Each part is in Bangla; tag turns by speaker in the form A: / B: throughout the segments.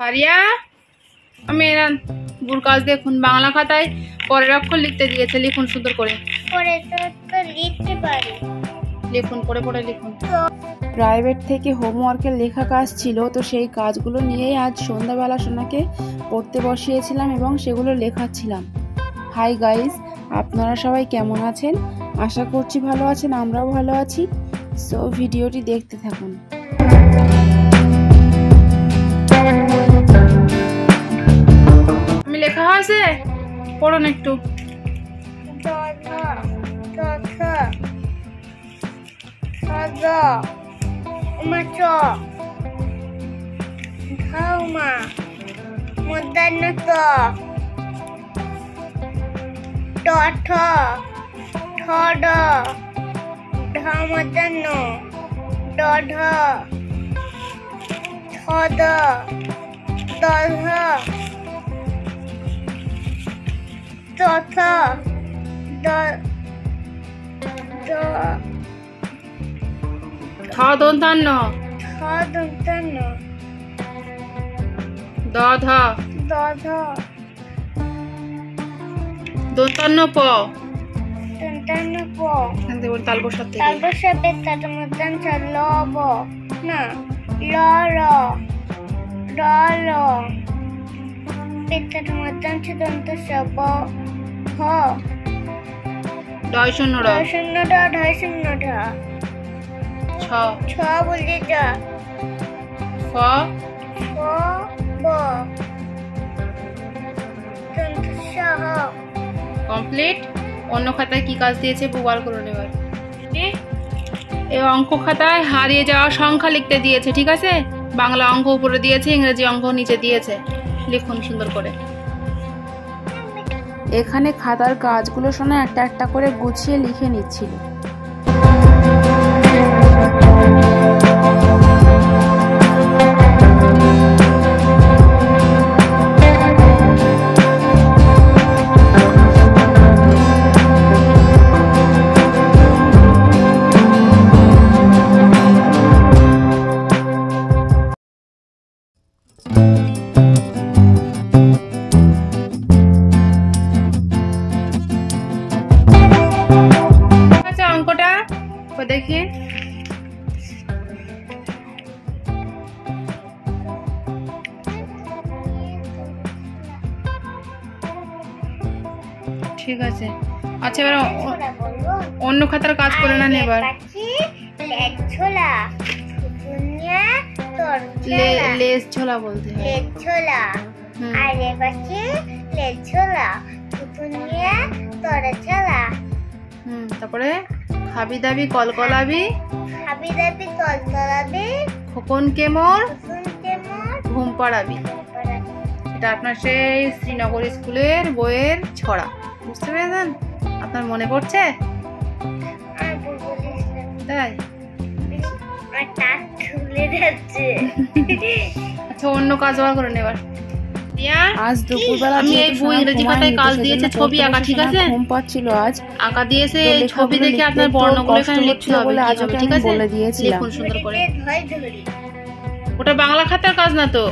A: হারিয়া মেয়েরা বুর কাজ দেখুন, বাংলা খাতায় পরের অক্ষর লিখতে দিয়েছে, লিখুন সুন্দর করে।
B: পরে তো লিখতে পারি,
A: লিখুন, পরে পরে লিখুন। প্রাইভেট থেকে হোমওয়ার্কের লেখা কাজ ছিল, তো সেই কাজগুলো নিয়েই আজ সন্ধ্যাবেলা সোনাকে পড়তে বসিয়েছিলাম এবং সেগুলো লেখাচ্ছিলাম। হাই গাইস, আপনারা সবাই কেমন আছেন? আশা করছি ভালো আছেন, আমরাও ভালো আছি। সো ভিডিওটি দেখতে থাকুন। আমি লেখা হয়েছে, পড়ুন একটু। দন্তান্ন দন্তান্ন প তাল বসাতে
B: লব না ল র র ল পেটার মধ্যম দন্ত সব হ
A: ঢয় শূন্য ঢ
B: ঢয় শূন্য ঢ
A: ছ
B: ছ বলতে যা
A: ফ
B: ফ ব দন্ত সহ
A: কমপ্লিট। অন্য খাতায় কি কাজ দিয়েছে বুবার করুন এবার। এই অঙ্ক খাতায় হারিয়ে যাওয়া সংখ্যা লিখতে দিয়েছে, ঠিক আছে? বাংলা অঙ্ক উপরে দিয়েছে, ইংরেজি অঙ্ক নিচে দিয়েছে, লিখুন সুন্দর করে। এখানে খাতার কাজগুলো শোনা একটা একটা করে গুছিয়ে লিখে নিচ্ছিল। অঙ্কটা দেখি, ঠিক আছে। আচ্ছা, এবার অন্য খাতার কাজ করে না এবার। লেজ ছোলা বলতে হয়।
B: লেজ ছোলা আর এবারে লেজ ছোলা তুতুনিয়া তোরা ছোলা।
A: তারপরে খাবি দাবি কলকলাবি,
B: খাবি দাবি কলকলাবি,
A: খোকন কেমর ঘুম পাড়াবি।
B: খোকন
A: এটা আপনার সেই শ্রীনগর স্কুলের বইয়ের ছড়া, বুঝতে পেরেছেন? আপনার মনে পড়ছে? তাই? আচ্ছা, অন্য কাজ করে নেবার। আজ দুপুরবেলা আমি এই বই ইংরেজি খাতায় কাজ দিয়েছে ছবি আঁকা, ঠিক আছে? ঘুম পাচ্ছিল আজ, আঁকা দিয়েছে ছবি দেখে আপনার বর্ণগুলো এখানে লিখতে হবে, ঠিক আছে? বলে দিয়েছিলাম, লিখুন সুন্দর করে। ওটা বাংলা খাতার কাজ না তো,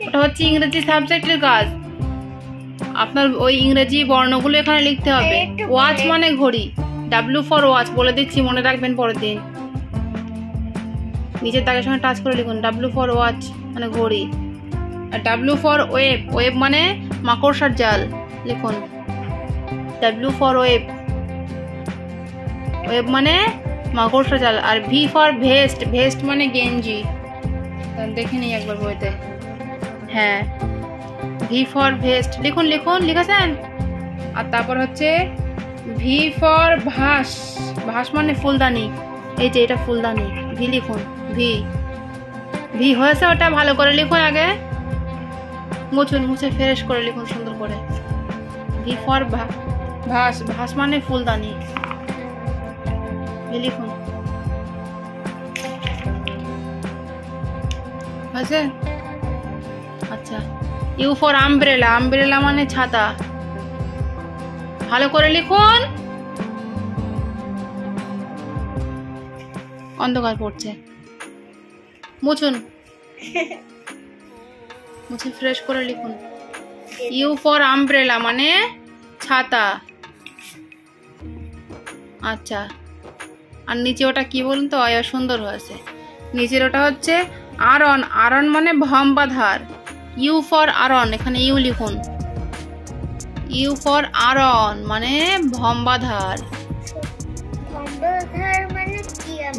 A: ওটা হচ্ছে ইংরেজি সাবজেক্টের কাজ। আপনার ওই ইংরেজি বর্ণগুলো এখানে লিখতে হবে। ওয়াচ মানে ঘড়ি, ডাব্লিউ ফর ওয়াচ বলে দিচ্ছি, মনে রাখবেন পরের দিন। নিচের দাগের সঙ্গে টাচ করে লিখুন, ডাব্লিউ ফর ওয়াচ মানে ঘড়ি। আর ডাব্লিউ ফর ওয়েব, ওয়েব মানে মাকড়সার জাল, লিখুন ডাব্লিউ ফর ওয়েব, ওয়েব মানে মাকড়সার জাল। আর ভি ফর ভেস্ট, ভেস্ট মানে গেঞ্জি, দেখে নিই একবার বইতে। হ্যাঁ, ভি ফর ভেস্ট লিখুন, লিখুন, লিখেছেন? আর তারপর হচ্ছে ভি ফর ভাস, ভাস মানে ফুলদানি, এই যে এটা ফুলদানি, ভি লিখুন, ভি। ভি হয়েছে, ওটা ভালো করে লিখুন আগে, মুছুন, মুছে ফ্রেশ করে লিখুন সুন্দর করে। ভি ফর ভাস, ভাস মানে ফুলদানি, ভি লিখুন। হয়েছে? আচ্ছা, ইউ ফর আমব্রেলা, আমব্রেলা মানে ছাতা, ভালো করে লিখুন। অন্ধকার পড়ছে, মুছুন। মুছে ফ্রেশ করে লিখুন। ইউ ফর আমব্রেলা মানে ছাতা। আচ্ছা, আর নিচে ওটা কি বলুন তো? সুন্দর হয়েছে। নিচের ওটা হচ্ছে আরন। আরন মানে ভম্বাধার। ইউ ফর আরন, এখানে ইউ লিখুন। ইউ ফর আরন মানে ভম্বাধার।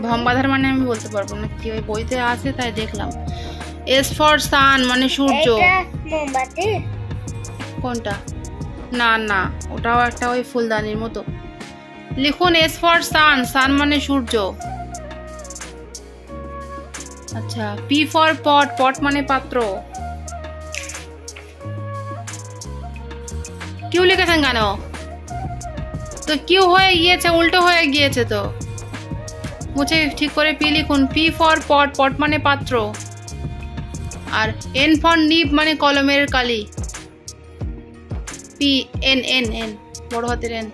A: ভম্বাধার মানে আমি বলতে পারবো না, কি ওই বইতে আছে তাই দেখলাম। এস ফর সান মানে সূর্য। কোনটা? না না, ওটাও একটা ওই ফুলদানির মতো। লিখুন এস ফর সান। সান মানে সূর্য। আচ্ছা, পি ফর পট। পট মানে পাত্র। কিউ লিখেছেন কেন? তো কিউ হয়ে গিয়েছে, উল্টো হয়ে গিয়েছে তো। মুছে ঠিক করে পি লিখুন। পি ফর পট। পট মানে পাত্র। আর এন ফর নিব মানে কলমের কালি। পি এন এন এন, বড় হাতের এন।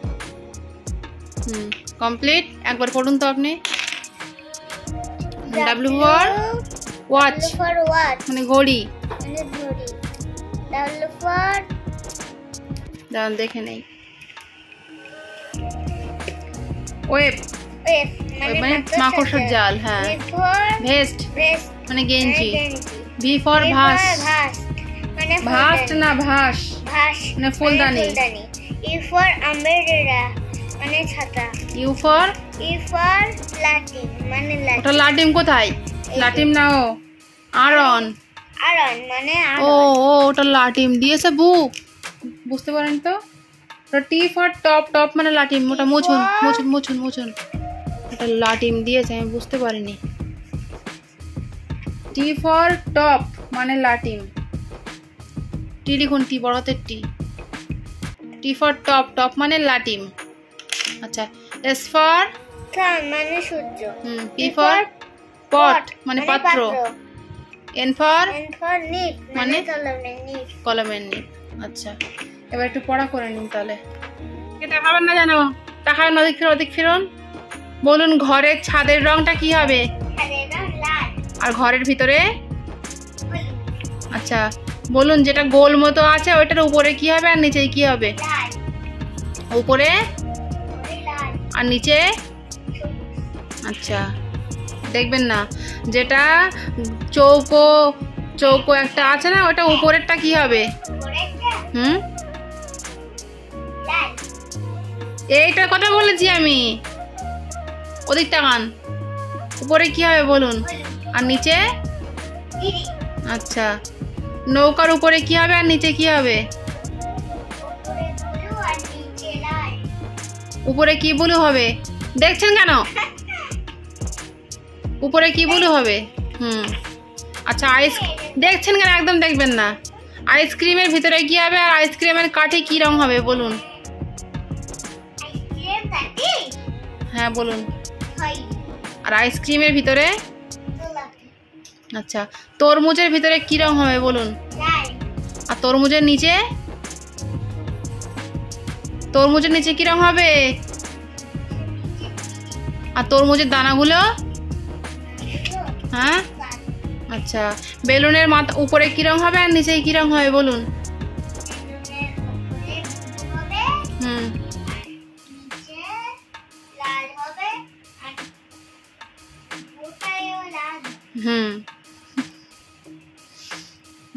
A: কমপ্লিট। একবার পড়ুন তো আপনি। ডাব্লিউ ফর ওয়াচ মানে ঘড়ি। দাঁড়ান দেখে নেই। ওয়েব মানে মাকড়সার জাল। হ্যাঁ। ভেস্ট মানে গেঞ্জি। ভি ফর ভাস। ভাস না ভাস মানে ফুলদানি।
B: ইউ ফর আমব্রেলা মানে ছাতা।
A: ইউ ফর
B: লাটিম মানে লাঠি।
A: ওটা লাটিম কোথায়? লাটিম না, ও আরন।
B: আরন মানে
A: ও ও ওটা লাটিম দিয়েছে বুক, বুঝতে পারেন তো। ওটা টি ফর টপ। টপ মানে লাটিম। ওটা মুছুন মুছুন মুছুন মুছুন। ওটা লাটিম দিয়েছে, আমি বুঝতে পারিনি। টি ফর টপ মানে লাটিম। টি লিখুন, টি বড় হাতের T. T for top. Top মানে লাটিম। আচ্ছা, এস ফর
B: সান মানে সূর্য।
A: পি ফর পট মানে পাত্র। এন ফর
B: নিব মানে
A: কলমের নিব। আচ্ছা, এবার একটু পড়া করে নিন তাহলে। দেখাবেন না জানো? তাকাবেন ওদিক ফিরুন। বলুন ঘরের ছাদের রংটা কি হবে? আর ঘরের ভিতরে? আচ্ছা, বলুন যেটা গোল মতো আছে ওইটার উপরে কি হবে আর নিচে কি হবে? উপরে আর নিচে? আচ্ছা, দেখবেন না যেটা চৌকো চৌকো একটা আছে না, ওটা উপরেরটা কি হবে? এইটার কথা বলেছি আমি। ওদিকটা কান। উপরে কি হবে বলুন? আর নিচে? আচ্ছা, নৌকার উপরে কি হবে আর নিচে কি হবে? উপরে কি ব্লু হবে? দেখছেন কেন? উপরে কি ব্লু হবে? আচ্ছা, দেখছেন কেন? একদম দেখবেন না। আইসক্রিমের ভিতরে কি হবে আর আইসক্রিমের কাঠে কি রং হবে বলুন? হ্যাঁ বলুন। আর আইসক্রিমের ভিতরে? আচ্ছা, তরমুজের ভিতরে কি রং হবে বলুন? আর তরমুজের নিচে? তরমুজের নিচে কি রং হবে? আর তরমুজের দানাগুলো? হ্যাঁ। আচ্ছা, বেলুনের মাথা উপরে কি রং হবে আর নিচে কি রং হবে বলুন?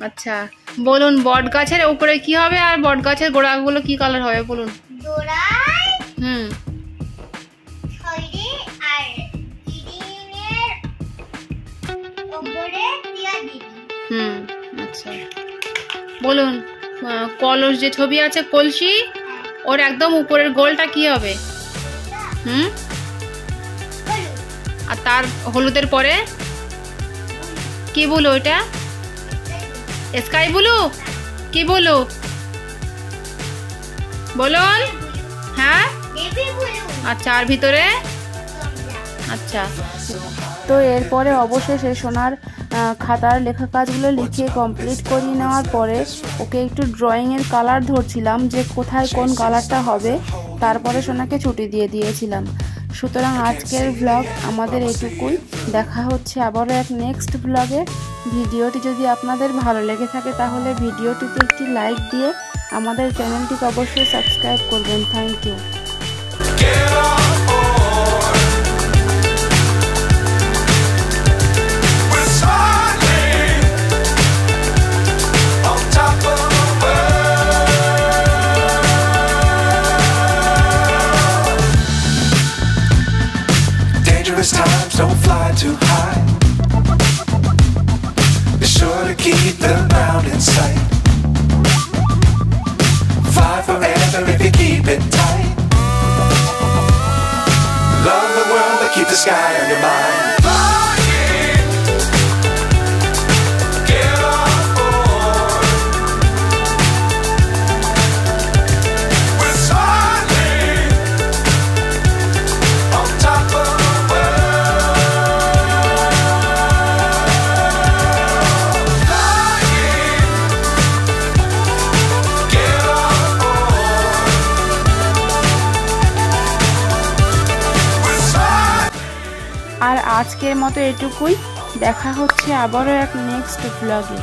A: আচ্ছা, বলুন বট গাছের উপরে কি হবে আর বট গাছের গোড়াগুলো কি কালার হবে বলুন? আচ্ছা, বলুন কলস যে ছবি আছে কলসি, ওর একদম উপরের গোলটা কি হবে? আর তার হলুদের পরে কি বলো? ওইটা স্কাই ব্লু? কি বলো বলুন? হ্যাঁ। আচ্ছা, আর ভিতরে? আচ্ছা, তো এরপরে অবশেষে সোনার খাতার লেখা কাজগুলো লিখে কমপ্লিট করিয়ে নেওয়ার পরে ওকে একটু ড্রয়িংয়ের কালার ধরছিলাম যে কোথায় কোন কালারটা হবে। তারপরে সোনাকে ছুটি দিয়ে দিয়েছিলাম। সুতরাং আজকের ব্লগ আমাদের এটুকুই। দেখা হচ্ছে আবারও এক নেক্সট ব্লগে। ভিডিওটি যদি আপনাদের ভালো লেগে থাকে তাহলে ভিডিওটিতে একটি লাইক দিয়ে আমাদের চ্যানেলটিকে অবশ্যই সাবস্ক্রাইব করবেন। Thank you.
C: Dangerous times, don't fly too high. Be sure to keep the ground in sight. Fly forever if you keep it tight. Love the world, but keep the sky on your mind. Flying, get on board. We're soaring on top of the world. Flying, get on board. We're soaring.
A: আর আজকের মতো এটুকুই। দেখা হচ্ছে আবারও এক নেক্সট ব্লগে।